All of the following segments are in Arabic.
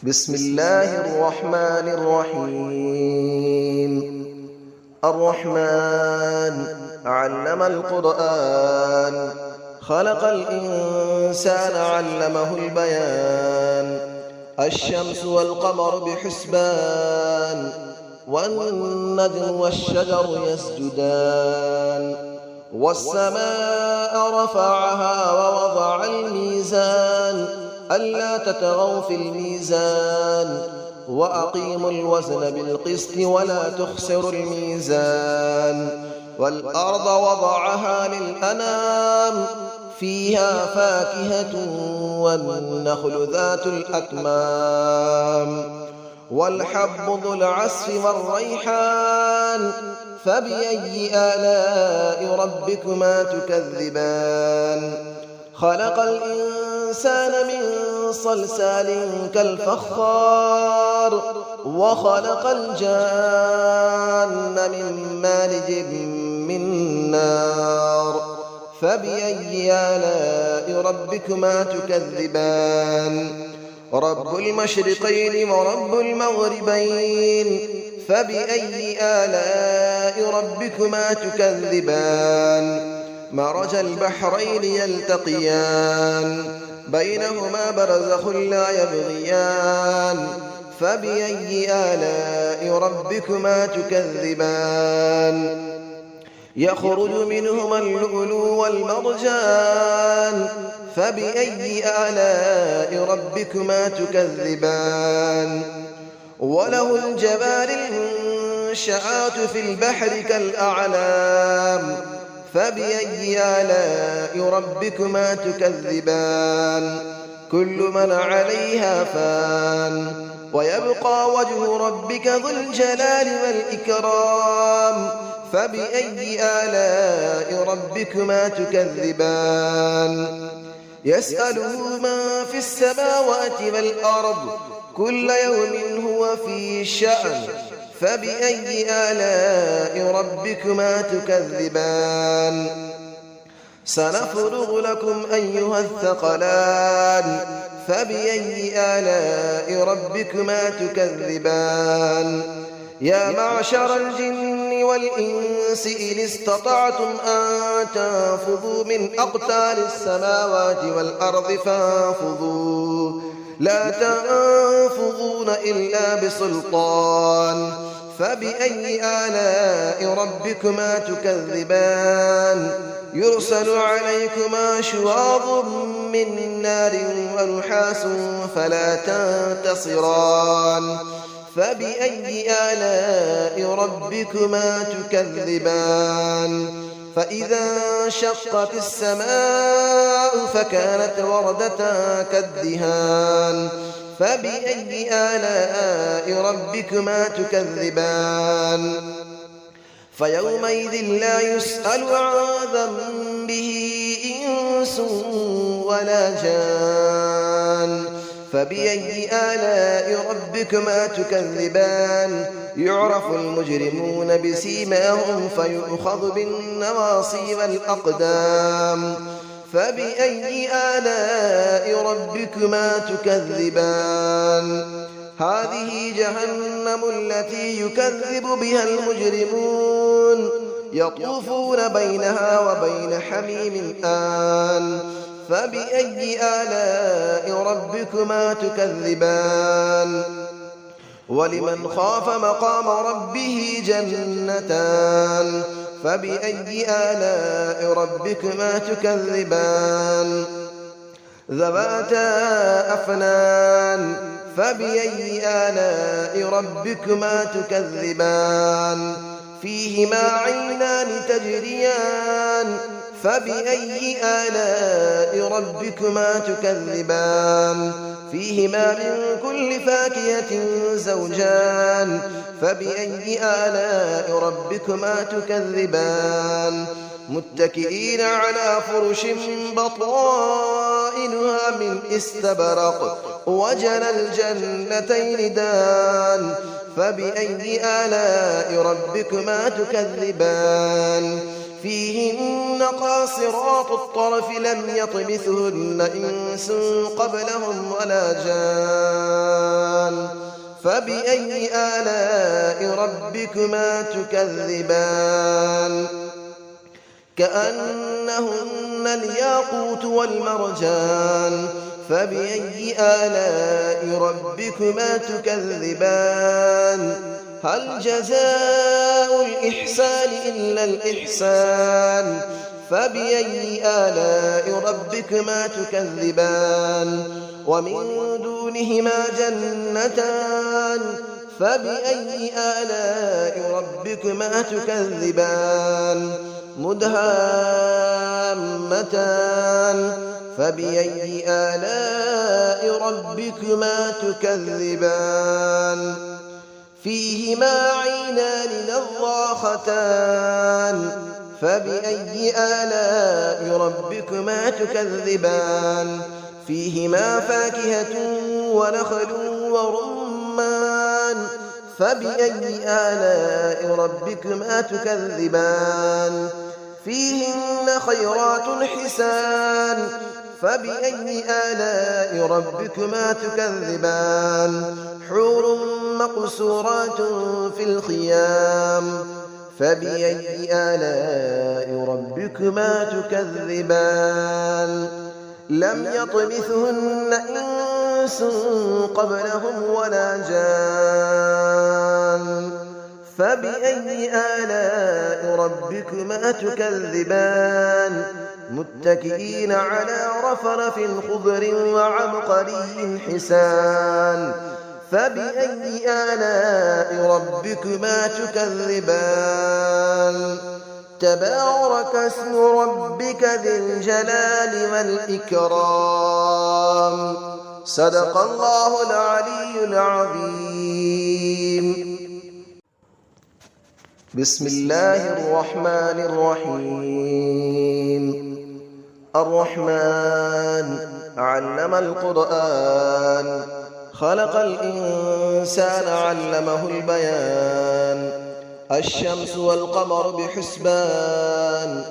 بسم الله الرحمن الرحيم. الرحمن علم القرآن، خلق الإنسان علمه البيان. الشمس والقمر بحسبان، والنجم والشجر يسجدان. والسماء رفعها ووضع الميزان، ألا تطغوا في الميزان، وأقيموا الوزن بالقسط ولا تخسروا الميزان. والأرض وضعها للأنام، فيها فاكهة والنخل ذات الأكمام. والحب ذو العصف والريحان، فبأي آلاء ربكما تكذبان. خلق الإنسان من صلصال كالفخار، وخلق الجان من مارج من نار. فبأي آلاء ربكما تكذبان. رب المشرقين ورب المغربين، فبأي آلاء ربكما تكذبان. مرج البحرين يلتقيان، بينهما برزخ لا يبغيان. فبأي آلاء ربكما تكذبان. يخرج منهما اللؤلؤ والمرجان، فبأي آلاء ربكما تكذبان. وله الجوار المنشآت في البحر كالأعلام، فبأي آلاء ربكما تكذبان. كل من عليها فان، ويبقى وجه ربك ذو الجلال والإكرام. فبأي آلاء ربكما تكذبان. يسأله من في السماوات والأرض، كل يوم هو في شأن. فبأي آلاء ربكما تكذبان. سنفرغ لكم أيها الثقلان، فبأي آلاء ربكما تكذبان. يا معشر الجن والإنس إن استطعتم أن تنفذوا من أقطار السماوات والأرض فانفذوا، لا تنفذون إلا بسلطان. فبأي آلاء ربكما تكذبان. يرسل عليكما شواظ من نار ونحاس فلا تنتصران. فبأي آلاء ربكما تكذبان. فإذا انشقت السماء فكانت وردة كالدهان. فبأي آلاء ربكما تكذبان. فيومئذ لا يسأل عن ذنبه إنس ولا جان. فبأي آلاء ربكما تكذبان. يعرف المجرمون بسيماهم فيؤخذ بالنواصي والأقدام. فبأي آلاء ربكما تكذبان. هذه جهنم التي يكذب بها المجرمون، يطوفون بينها وبين حميم آن. فبأي آلاء ربكما تكذبان. ولمن خاف مقام ربه جنتان. فبأي آلاء ربكما تكذبان. ذواتا أفنان. فبأي آلاء ربكما تكذبان. فيهما عينان تجريان. فبأي آلاء ربكما تكذبان. فيهما من كل فاكهة زوجان. فبأي آلاء ربكما تكذبان. متكئين على فرش بطائنها من استبرق، وجنى الجنتين دان. فبأي آلاء ربكما تكذبان. فيهن قاصرات الطرف لم يطمثهن إنس قبلهم ولا جان. فبأي آلاء ربكما تكذبان كأنهن الياقوت والمرجان فبأي آلاء ربكما تكذبان هل جزاء الإحسان إلا الإحسان فبأي آلاء ربكما تكذبان ومن دونهما جنتان فبأي آلاء ربكما تكذبان مدهامتان فبأي آلاء ربكما تكذبان فيهما عينان نضاختان فبأي آلاء ربكما تكذبان فيهما فاكهة ونخل ورمان فبأي آلاء ربكما تكذبان فيهن خيرات حسان فبأي آلاء ربكما تكذبان حور مقصورات في الخيام فبأي آلاء ربكما تكذبان لم يطمثهن إنس قبلهم ولا جان فبأي آلاء ربكما تكذبان متكئين على رفرف خضر وعبقري حسان فبأي آلاء ربكما تكذبان تبارك اسم ربك ذي الجلال والإكرام صدق الله العلي العظيم بسم الله الرحمن الرحيم الرحمن علم القرآن خلق الإنسان علمه البيان الشمس والقمر بحسبان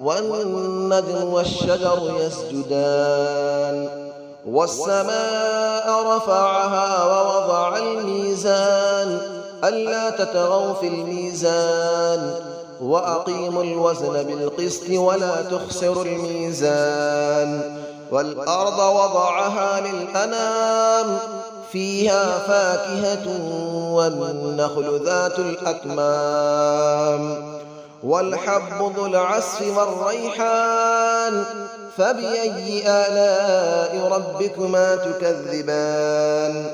والنجم والشجر يسجدان والسماء رفعها ووضع الميزان ألا تطغوا في الميزان وأقيموا الوزن بالقسط ولا تخسروا الميزان والأرض وضعها للأنام فيها فاكهة والنخل ذات الأكمام والحب ذو العصف والريحان فبأي آلاء ربكما تكذبان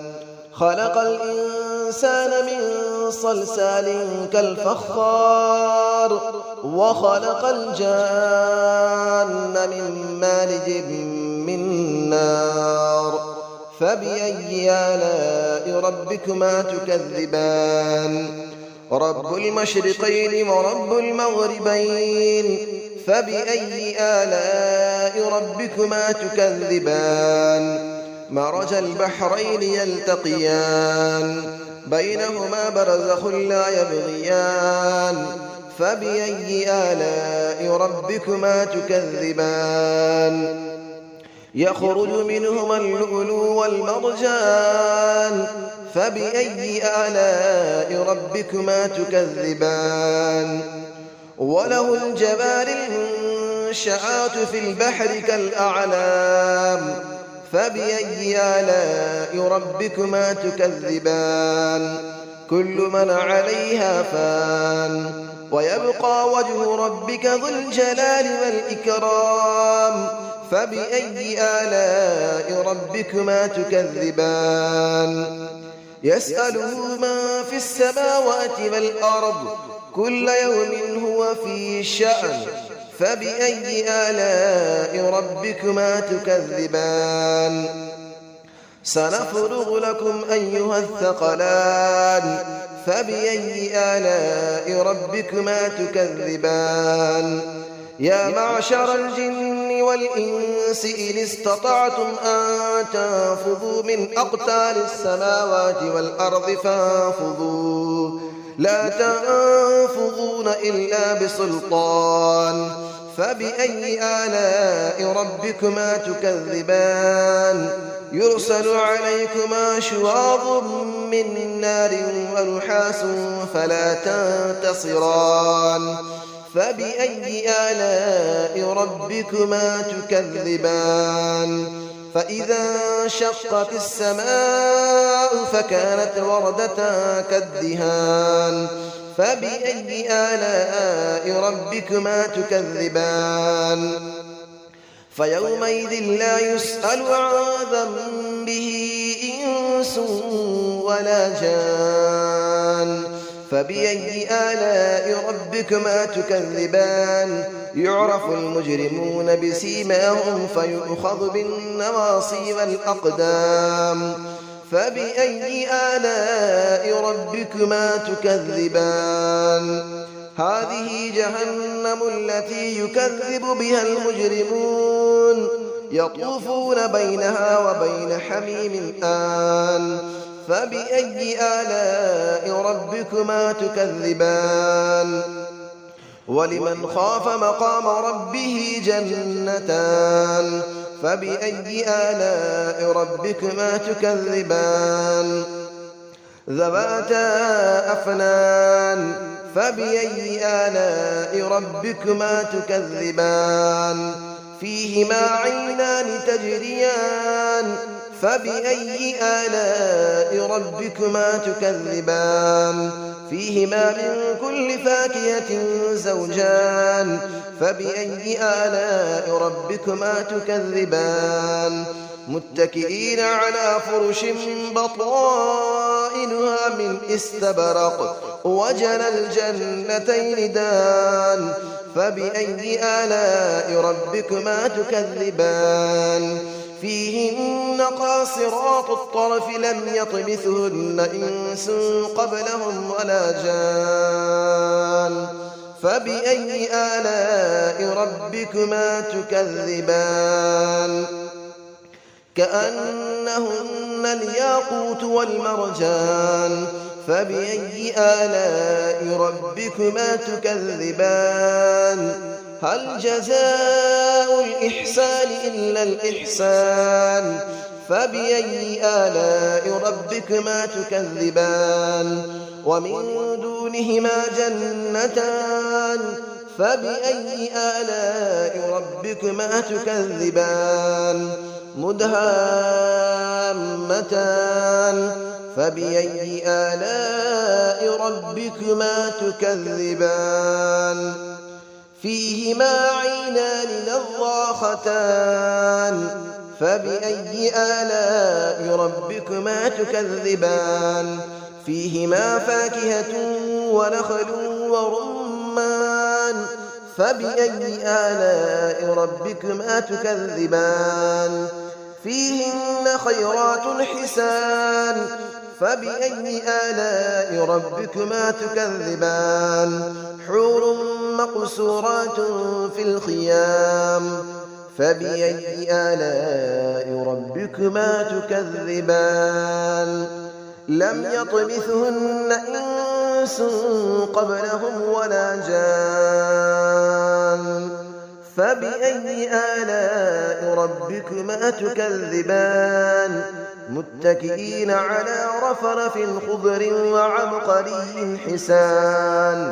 خلق الإنسان من صلصال كالفخار وخلق الجان من مارج من نار فبأي آلاء ربكما تكذبان رب المشرقين ورب المغربين فبأي آلاء ربكما تكذبان مرج البحرين يلتقيان بينهما برزخ لا يبغيان فبأي آلاء ربكما تكذبان يخرج منهما اللؤلؤ والمرجان فبأي آلاء ربكما تكذبان وله الجبال المنشآت في البحر كالأعلام فبأي آلاء ربكما تكذبان كل من عليها فان ويبقى وجه ربك ذو الجلال والإكرام فبأي آلاء ربكما تكذبان يسأله من في السماوات والأرض كل يوم هو في شأن فبأي آلاء ربكما تكذبان سنفرغ لكم أيها الثقلان فبأي آلاء ربكما تكذبان يا معشر الجن والإنس إن استطعتم أن تنفذوا من أقطار السماوات والأرض فانفذوا لا تنفذون إلا بسلطان فبأي آلاء ربكما تكذبان يرسل عليكما شواظ من نار ونحاس فلا تنتصران فبأي آلاء ربكما تكذبان فإذا انشقت السماء فكانت وردة كالدهان فبأي آلاء ربكما تكذبان فيومئذ لا يسأل عن ذنبه إنس ولا جان فبأي آلاء ربكما تكذبان يعرف المجرمون بسيماهم فيؤخذ بالنواصي والأقدام فبأي آلاء ربكما تكذبان هذه جهنم التي يكذب بها المجرمون يطوفون بينها وبين حميم آن فبأي آلاء ربكما تكذبان ولمن خاف مقام ربه جنتان فبأي آلاء ربكما تكذبان ذواتا أفنان فبأي آلاء ربكما تكذبان فيهما عينان تجريان فبأي آلاء ربكما تكذبان فيهما من كل فاكهة زوجان فبأي آلاء ربكما تكذبان متكئين على فرش بطائنها من استبرق وجنى الجنتين دان فبأي آلاء ربكما تكذبان فيهن قاصرات الطرف لم يطمثهن إنس قبلهم ولا جان فبأي آلاء ربكما تكذبان كأنهن الياقوت والمرجان فبأي آلاء ربكما تكذبان هل جزاء الإحسان إلا الإحسان فبأي آلاء ربكما تكذبان ومن دونهما جنتان فبأي آلاء ربكما تكذبان مدهامتان فبأي آلاء ربكما تكذبان فيهما عينان نضاختان فبأي آلاء ربكما تكذبان فيهما فاكهة ونخل ورمان فبأي آلاء ربكما تكذبان فيهن خيرات حسان فبأي آلاء ربكما تكذبان حور مقصورات في الخيام فبأي آلاء ربكما تكذبان لم يطمثهن إنس قبلهم ولا جان فبأي آلاء ربكما تكذبان متكئين على رفرف خضر وعبقري حسان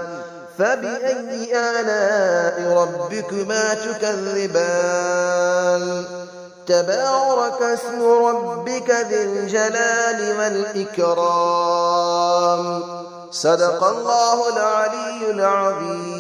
فبأي آلاء ربكما تكذبان تبارك اسم ربك ذي الجلال والإكرام صدق الله العلي العظيم.